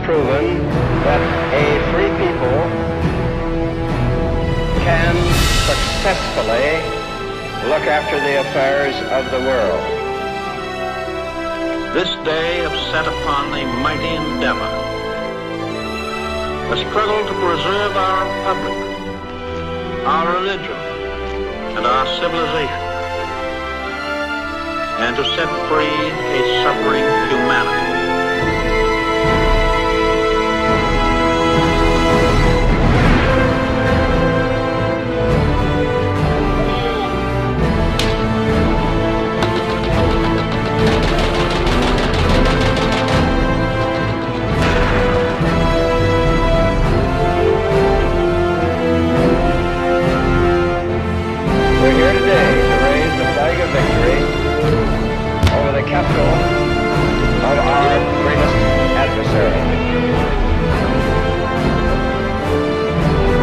proven that a free people can successfully look after the affairs of the world. This day have set upon a mighty endeavor, a struggle to preserve our republic, our religion, and our civilization, and to set free a suffering humanity. We're here today to raise the flag of victory over the capital of our greatest adversary.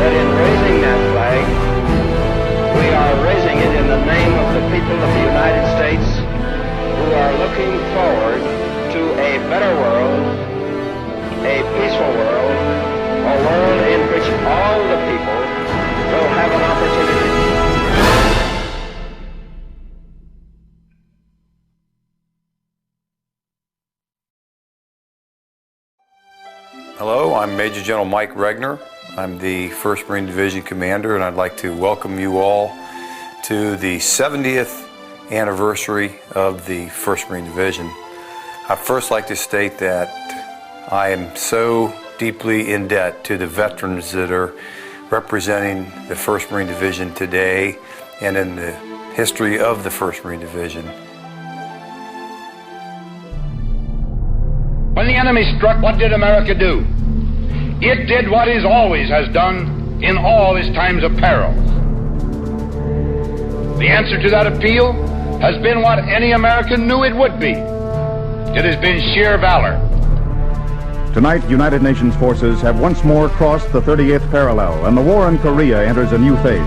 That in raising that flag, we are raising it in the name of the people of the United States who are looking forward to a better world, a peaceful world, a world in which all the people will have an opportunity. Hello, I'm Major General Mike Regner. I'm the 1st Marine Division Commander, and I'd like to welcome you all to the 70th anniversary of the 1st Marine Division. I'd first like to state that I am so deeply in debt to the veterans that are representing the 1st Marine Division today and in the history of the 1st Marine Division. When the enemy struck, what did America do? It did what it always has done in all its times of peril. The answer to that appeal has been what any American knew it would be. It has been sheer valor. Tonight, United Nations forces have once more crossed the 38th parallel, and the war in Korea enters a new phase.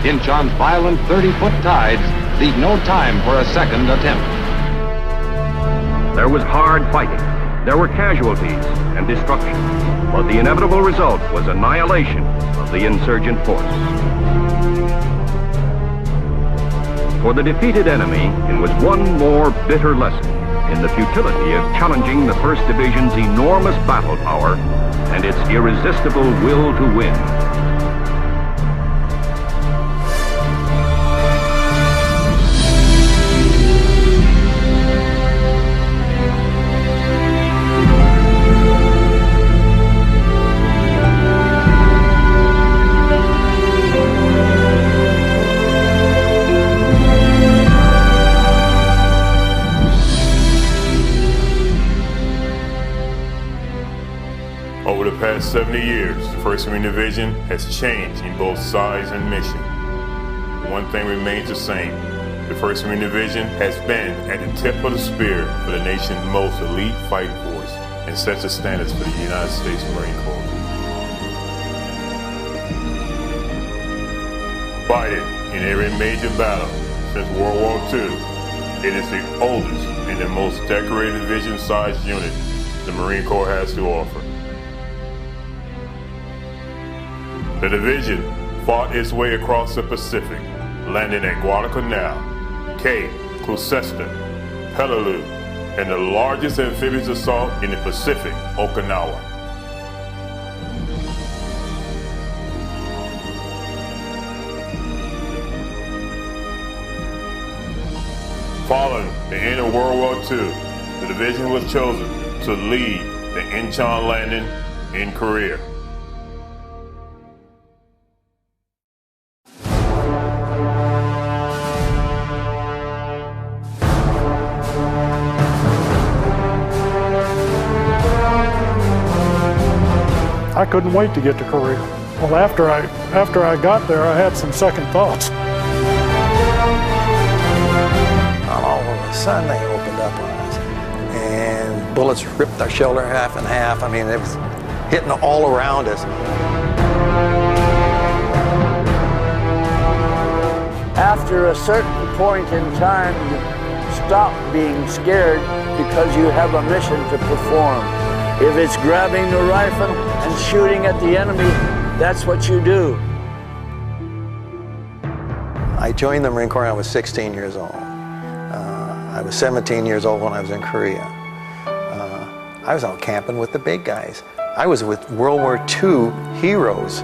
Incheon's violent 30-foot tides leave no time for a second attempt. There was hard fighting, there were casualties and destruction, but the inevitable result was annihilation of the insurgent force. For the defeated enemy, it was one more bitter lesson in the futility of challenging the 1st Division's enormous battle power and its irresistible will to win. Over the past 70 years, the 1st Marine Division has changed in both size and mission. One thing remains the same. The 1st Marine Division has been at the tip of the spear for the nation's most elite fighting force and sets the standards for the United States Marine Corps. Fighting in every major battle since World War II, it is the oldest and the most decorated division-sized unit the Marine Corps has to offer. The division fought its way across the Pacific, landing at Guadalcanal, Cape, Gloucester, Peleliu, and the largest amphibious assault in the Pacific, Okinawa. Following the end of World War II, the division was chosen to lead the Incheon landing in Korea. I couldn't wait to get to Korea. Well, after I got there, I had some second thoughts. All of a sudden, they opened up on us, and bullets ripped our shoulder half in half. I mean, it was hitting all around us. After a certain point in time, you stop being scared because you have a mission to perform. If it's grabbing the rifle and shooting at the enemy, that's what you do. I joined the Marine Corps when I was 16 years old. I was 17 years old when I was in Korea. I was out camping with the big guys. I was with World War II heroes.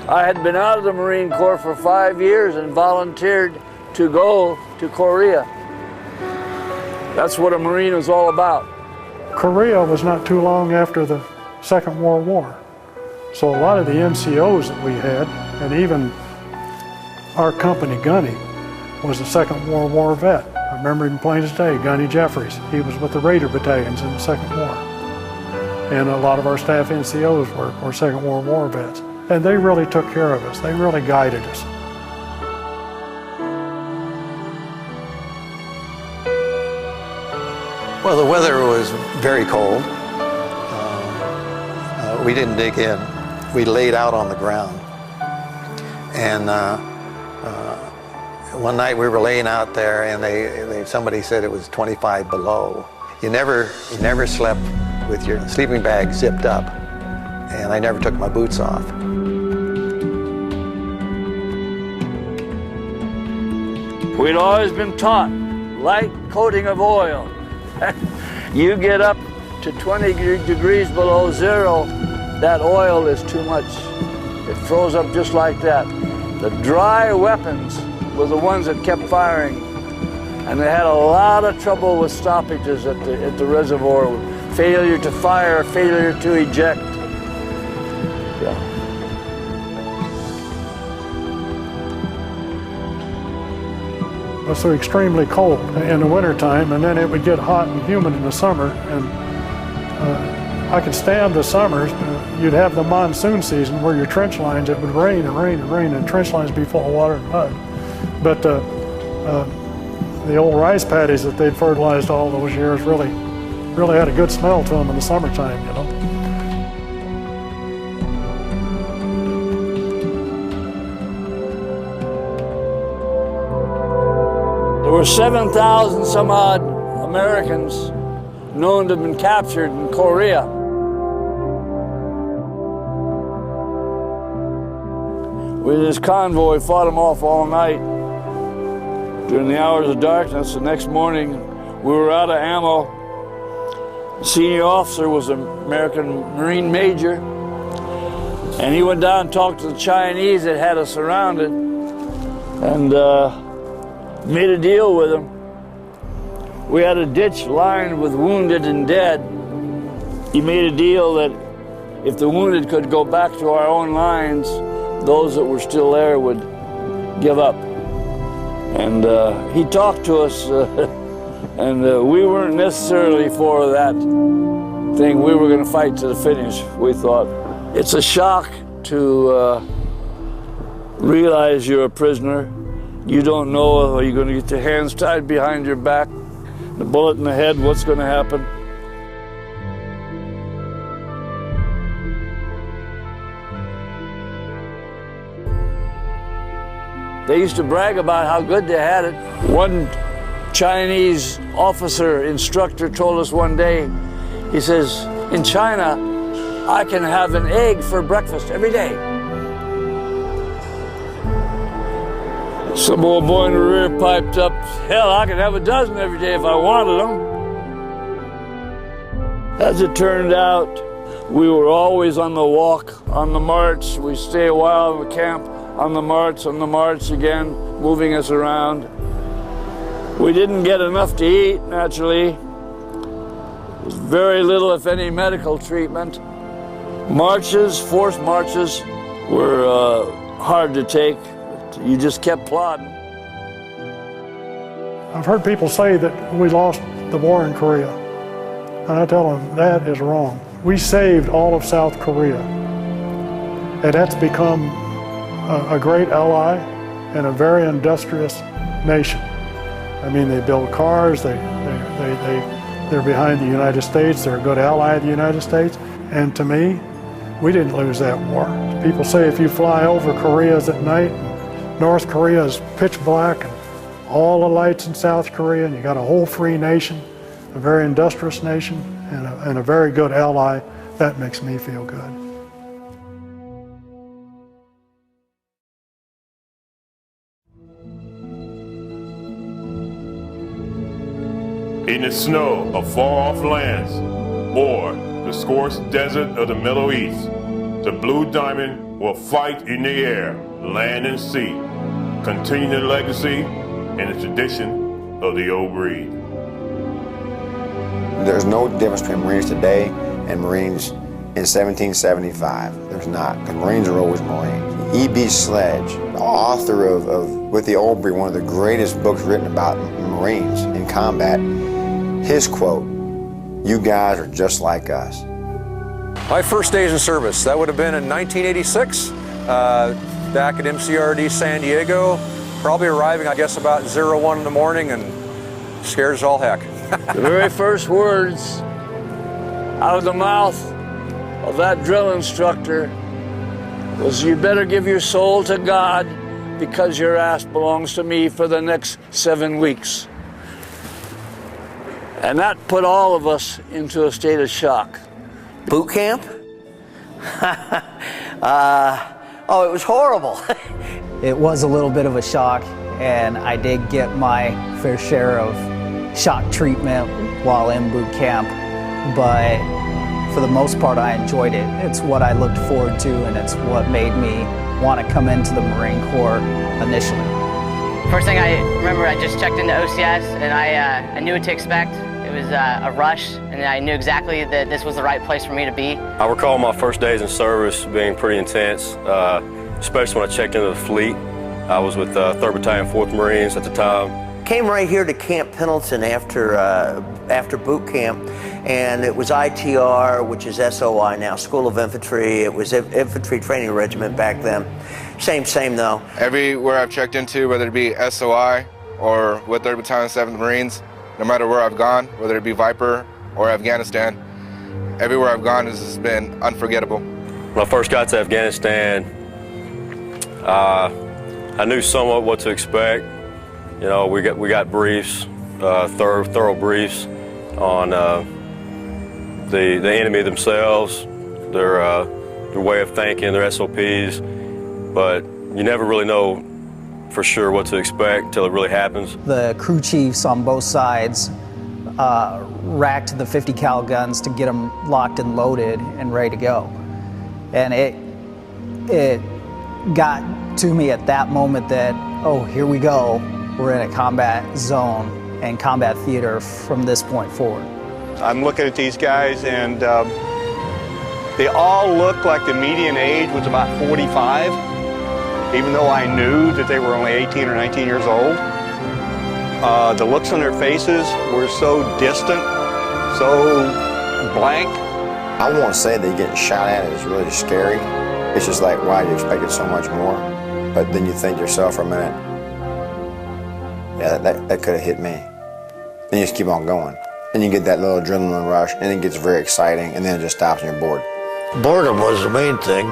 I had been out of the Marine Corps for 5 years and volunteered to go to Korea. That's what a Marine was all about. Korea was not too long after the Second World War. So a lot of the NCOs that we had, and even our company Gunny, was a Second World War vet. I remember him plain as day, Gunny Jeffries. He was with the Raider battalions in the Second War. And a lot of our staff NCOs were Second World War vets. And they really took care of us. They really guided us. Well, the weather was very cold. We didn't dig in. We laid out on the ground. And one night we were laying out there, and somebody said it was 25 below. You never slept with your sleeping bag zipped up, and I never took my boots off. We'd always been taught light coating of oil. You get up to 20 degrees below zero, that oil is too much. It froze up just like that. The dry weapons were the ones that kept firing, and they had a lot of trouble with stoppages at the reservoir. Failure to fire, failure to eject. Yeah. It was so extremely cold in the wintertime, and then it would get hot and humid in the summer. And I could stand the summers. You'd have the monsoon season where your trench lines, it would rain and rain and rain, and trench lines be full of water and mud. But the old rice paddies that they'd fertilized all those years really had a good smell to them in the summertime, you know. There were 7,000 some odd Americans known to have been captured in Korea. With this convoy, fought them off all night. During the hours of darkness, the next morning, we were out of ammo. The senior officer was an American Marine major, and he went down and talked to the Chinese that had us surrounded, and made a deal with them. We had a ditch lined with wounded and dead. He made a deal that if the wounded could go back to our own lines, those that were still there would give up. And he talked to us, and we weren't necessarily for that thing. We were going to fight to the finish, we thought. It's a shock to realize you're a prisoner. You don't know, are you going to get your hands tied behind your back, the bullet in the head, what's going to happen? They used to brag about how good they had it. One Chinese officer instructor told us one day, he says, in China, I can have an egg for breakfast every day. Some old boy in the rear piped up, hell, I could have a dozen every day if I wanted them. As it turned out, we were always on the walk, on the march. We stay a while in the camp, on the march again, moving us around. We didn't get enough to eat, naturally. There was very little, if any, medical treatment. Marches, forced marches, were hard to take. You just kept plodding. I've heard people say that we lost the war in Korea. And I tell them that is wrong. We saved all of South Korea. And that's become a great ally and a very industrious nation. I mean, they build cars, they're behind the United States, they're a good ally of the United States. And to me, we didn't lose that war. People say if you fly over Korea's at night, North Korea is pitch black, and all the lights in South Korea, and you got a whole free nation. a very industrious nation, and a very good ally. That makes me feel good. In the snow of far-off lands, or the scorched desert of the Middle East, the Blue Diamond will fight in the air, land and sea, continue the legacy and the tradition of the old breed. There's no difference between Marines today and Marines in 1775. There's not, because Marines are always Marines. E.B. Sledge, the author of With the Old Breed, one of the greatest books written about Marines in combat, his quote, "You guys are just like us." My first days in service, that would have been in 1986, back at MCRD San Diego, probably arriving, I guess, about 01 in the morning, and scared as all heck. The very first words out of the mouth of that drill instructor was, "You better give your soul to God, because your ass belongs to me for the next 7 weeks." And that put all of us into a state of shock. Boot camp? Oh, it was horrible. It was a little bit of a shock, and I did get my fair share of shock treatment while in boot camp, but for the most part I enjoyed it. It's what I looked forward to, and it's what made me want to come into the Marine Corps initially. First thing I remember, I just checked into OCS, and I knew what to expect. It was a rush, and I knew exactly that this was the right place for me to be. I recall my first days in service being pretty intense, especially when I checked into the fleet. I was with 3rd Battalion, 4th Marines at the time. Came right here to Camp Pendleton after boot camp, and it was ITR, which is SOI now, School of Infantry. It was Infantry Training Regiment back then. Same though. Everywhere I've checked into, whether it be SOI or with 3rd Battalion, 7th Marines, no matter where I've gone, whether it be Viper or Afghanistan, everywhere I've gone has been unforgettable. When I first got to Afghanistan, I knew somewhat what to expect. You know, we got briefs, thorough briefs on the enemy themselves, their way of thinking, their SOPs, but you never really know for sure what to expect until it really happens. The crew chiefs on both sides racked the 50 cal guns to get them locked and loaded and ready to go. And it got to me at that moment that, oh, here we go. We're in a combat zone and combat theater from this point forward. I'm looking at these guys, and they all look like the median age was about 45, even though I knew that they were only 18 or 19 years old. The looks on their faces were so distant, so blank. I won't say that getting shot at is really scary. It's just like, wow, you expected so much more. But then you think to yourself for a minute, yeah, that could have hit me. Then you just keep on going. Then you get that little adrenaline rush, and it gets very exciting, and then it just stops and you're bored. Boredom was the main thing.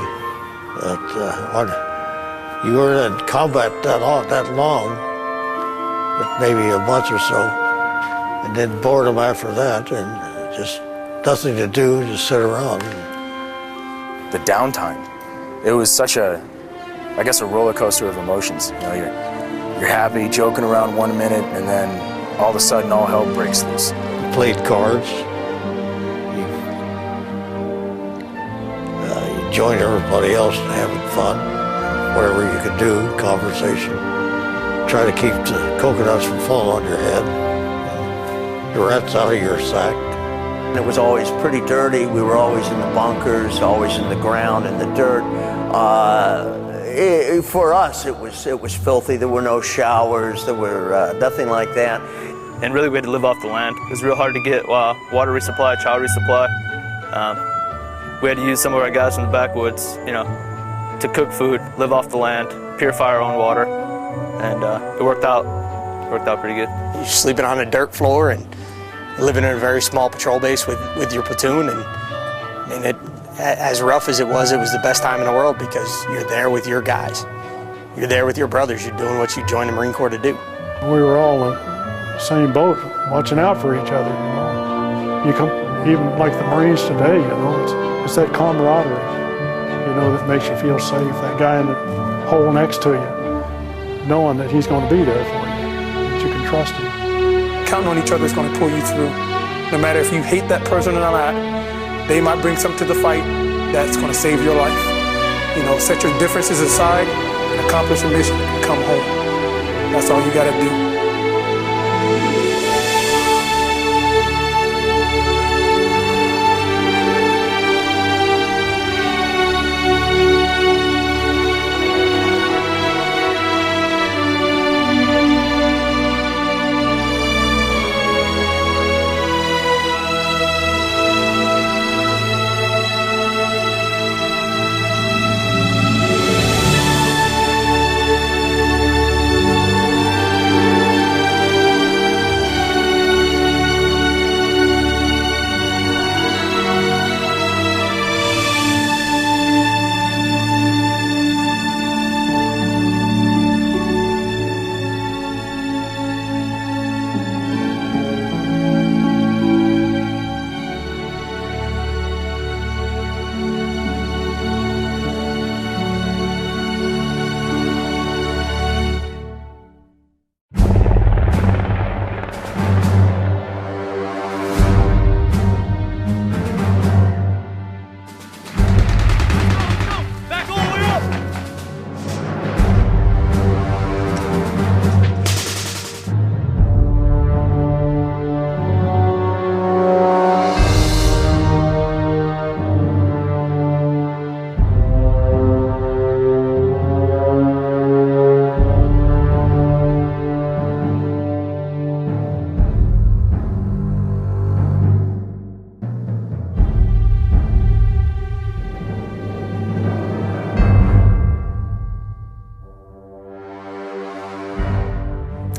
That when you were in combat that long, maybe a month or so, and then boredom after that, and just nothing to do, just sit around. The downtime, it was such a, I guess, a roller coaster of emotions. You know, you're happy, joking around 1 minute, and then all of a sudden all hell breaks loose. You played cards. You joined everybody else in having fun, whatever you could do, conversation. Try to keep the coconuts from falling on your head, the rats out of your sack. It was always pretty dirty. We were always in the bunkers, always in the ground, in the dirt. For us, it was filthy. There were no showers. There were nothing like that. And really, we had to live off the land. It was real hard to get water resupply, child resupply. We had to use some of our guys from the backwoods, you know, to cook food, live off the land, purify our own water, and it worked out. It worked out pretty good. You're sleeping on a dirt floor and living in a very small patrol base with your platoon, and it, as rough as it was the best time in the world, because you're there with your guys. You're there with your brothers. You're doing what you joined the Marine Corps to do. We were all in the same boat, watching out for each other, you know. you come, even like the Marines today, you know, it's that camaraderie, you know, that makes you feel safe. That guy in the hole next to you, knowing that he's going to be there for you, that you can trust him. Counting on each other is going to pull you through. No matter if you hate that person or not, they might bring something to the fight that's going to save your life. You know, set your differences aside and accomplish a mission and come home. That's all you got to do.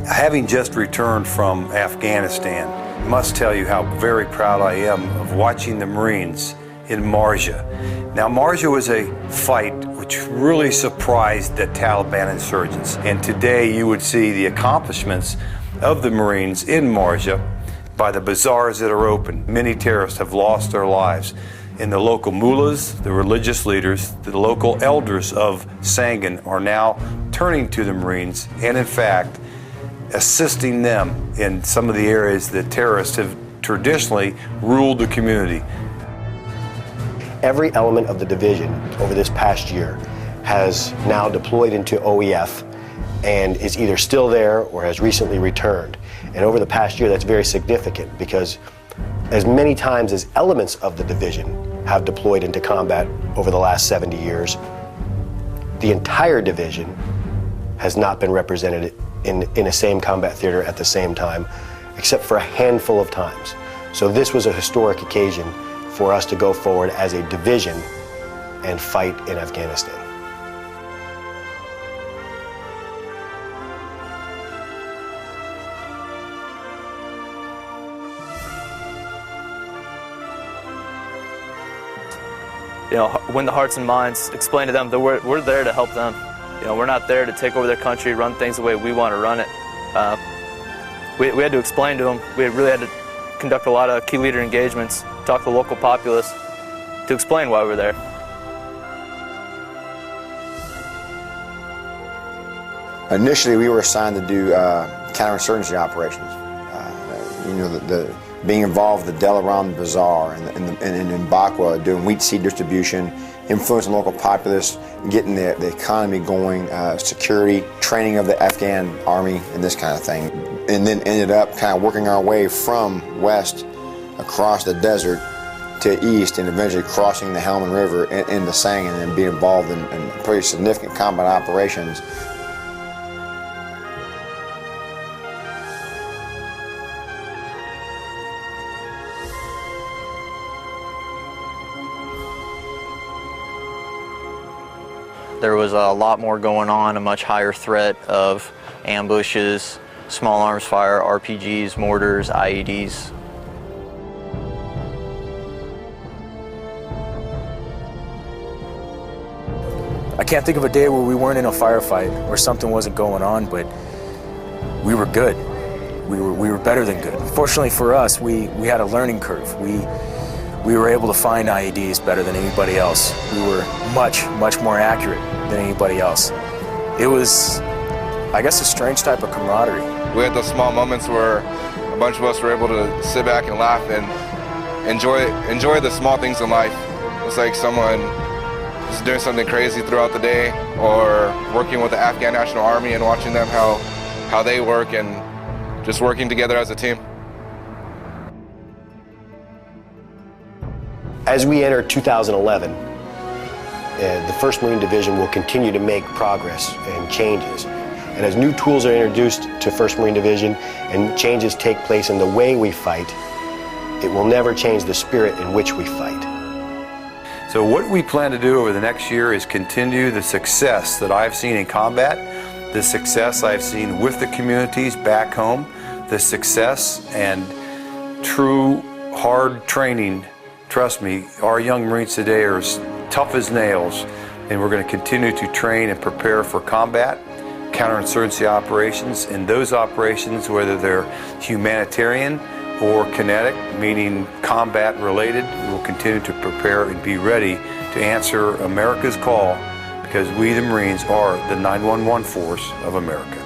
Having just returned from Afghanistan, I must tell you how very proud I am of watching the Marines in Marja. Now, Marja was a fight which really surprised the Taliban insurgents, and today you would see the accomplishments of the Marines in Marja by the bazaars that are open. Many terrorists have lost their lives, and the local mullahs, the religious leaders, the local elders of Sangin are now turning to the Marines and, in fact, assisting them in some of the areas that terrorists have traditionally ruled the community. Every element of the division over this past year has now deployed into OEF and is either still there or has recently returned. And over the past year, that's very significant because as many times as elements of the division have deployed into combat over the last 70 years, the entire division has not been represented in a same combat theater at the same time, except for a handful of times. So this was a historic occasion for us to go forward as a division and fight in Afghanistan. You know, win the hearts and minds, explain to them that we're there to help them. You know, we're not there to take over their country, run things the way we want to run it. We had to explain to them. We really had to conduct a lot of key leader engagements, talk to the local populace to explain why we're there. Initially, we were assigned to do counterinsurgency operations. You know, being involved with the Delaram Bazaar and in Bakwa, doing wheat seed distribution, influencing local populace, getting the economy going, security, training of the Afghan army, and this kind of thing. And then ended up kind of working our way from west across the desert to east and eventually crossing the Helmand River into Sangin and being involved in pretty significant combat operations. There was a lot more going on, a much higher threat of ambushes, small arms fire, RPGs, mortars, IEDs. I can't think of a day where we weren't in a firefight, where something wasn't going on, but we were good. We were better than good. Fortunately for us, we had a learning curve. We were able to find IEDs better than anybody else. We were much more accurate than anybody else. It was, I guess, a strange type of camaraderie. We had those small moments where a bunch of us were able to sit back and laugh and enjoy the small things in life. It's like someone is doing something crazy throughout the day, or working with the Afghan National Army and watching them how they work, and just working together as a team. As we enter 2011, the 1st Marine Division will continue to make progress and changes. And as new tools are introduced to 1st Marine Division and changes take place in the way we fight, it will never change the spirit in which we fight. So what we plan to do over the next year is continue the success that I've seen in combat, the success I've seen with the communities back home, the success and true hard training. Trust me, our young Marines today are as tough as nails, and we're going to continue to train and prepare for combat, counterinsurgency operations, and those operations, whether they're humanitarian or kinetic, meaning combat related, we'll continue to prepare and be ready to answer America's call, because we, the Marines, are the 911 force of America.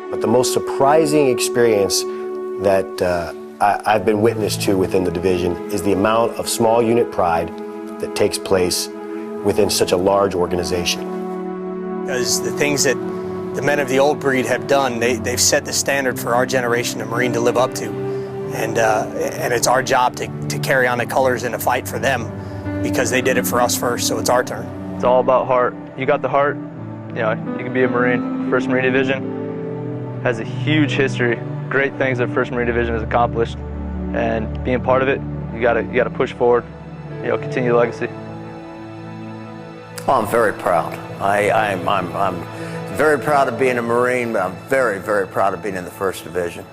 But the most surprising experience that I've been witness to within the division is the amount of small unit pride that takes place within such a large organization. Because the things that the men of the old breed have done, they've set the standard for our generation of Marine to live up to. And it's our job to carry on the colors in a fight for them, because they did it for us first, so it's our turn. It's all about heart. You got the heart, you know, you can be a Marine. 1st Marine Division has a huge history, great things that 1st Marine Division has accomplished, and being part of it, you gotta push forward, you know, continue the legacy. Well, I'm very proud. I'm very proud of being a Marine, but I'm very proud of being in the 1st Division.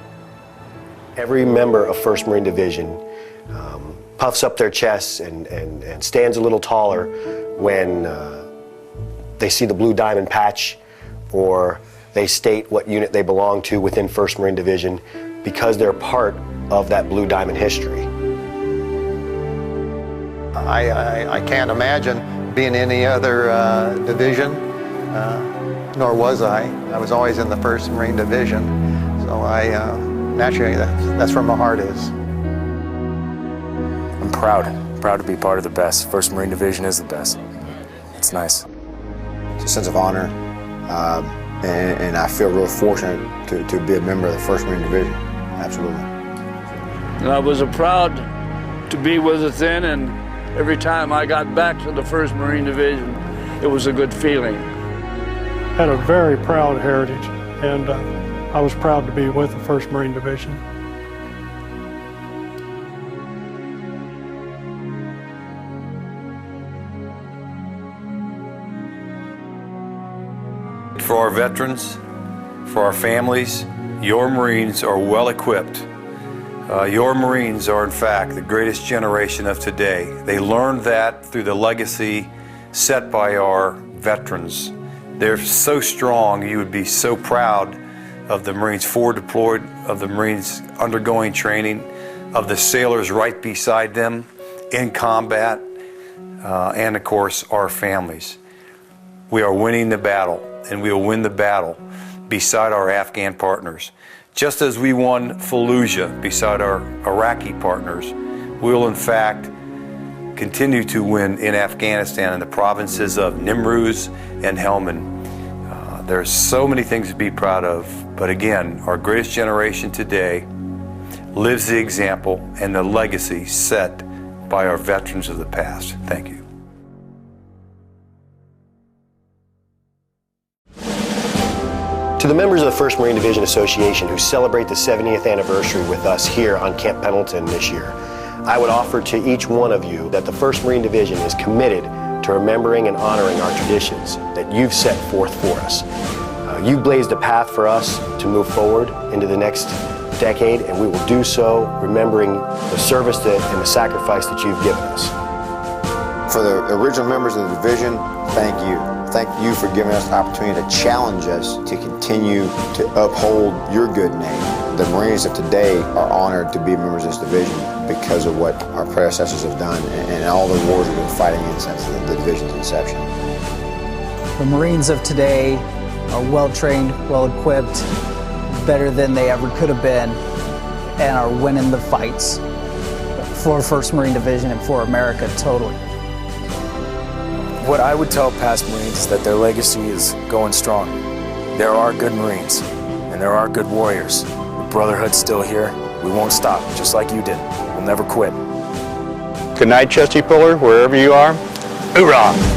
Every member of 1st Marine Division puffs up their chests and stands a little taller when they see the blue diamond patch, or they state what unit they belong to within 1st Marine Division, because they're part of that blue diamond history. I can't imagine being in any other division, nor was I. I was always in the 1st Marine Division, so naturally that's where my heart is. I'm proud to be part of the best. 1st Marine Division is the best. It's nice. It's a sense of honor. And I feel real fortunate to be a member of the 1st Marine Division, absolutely. And I was proud to be with it then, and every time I got back to the 1st Marine Division, it was a good feeling. Had a very proud heritage, and I was proud to be with the 1st Marine Division. For our veterans, for our families, your Marines are well equipped. Your Marines are, in fact, the greatest generation of today. They learned that through the legacy set by our veterans. They're so strong, you would be so proud of the Marines forward deployed, of the Marines undergoing training, of the sailors right beside them in combat, and of course, our families. We are winning the battle, and we will win the battle beside our Afghan partners. Just as we won Fallujah beside our Iraqi partners, we will in fact continue to win in Afghanistan in the provinces of Nimruz and Helmand. There's so many things to be proud of, but again, our greatest generation today lives the example and the legacy set by our veterans of the past. Thank you. To the members of the 1st Marine Division Association who celebrate the 70th anniversary with us here on Camp Pendleton this year, I would offer to each one of you that the 1st Marine Division is committed to remembering and honoring our traditions that you've set forth for us. You blazed a path for us to move forward into the next decade, and we will do so remembering the service and the sacrifice that you've given us. For the original members of the division, thank you. Thank you for giving us the opportunity to challenge us to continue to uphold your good name. The Marines of today are honored to be members of this division because of what our predecessors have done and all the wars we've been fighting in since the division's inception. The Marines of today are well-trained, well-equipped, better than they ever could have been, and are winning the fights for 1st Marine Division and for America totally. What I would tell past Marines is that their legacy is going strong. There are good Marines, and there are good warriors. The Brotherhood's still here. We won't stop, just like you did. We'll never quit. Good night, Chesty Puller, wherever you are. Hoorah!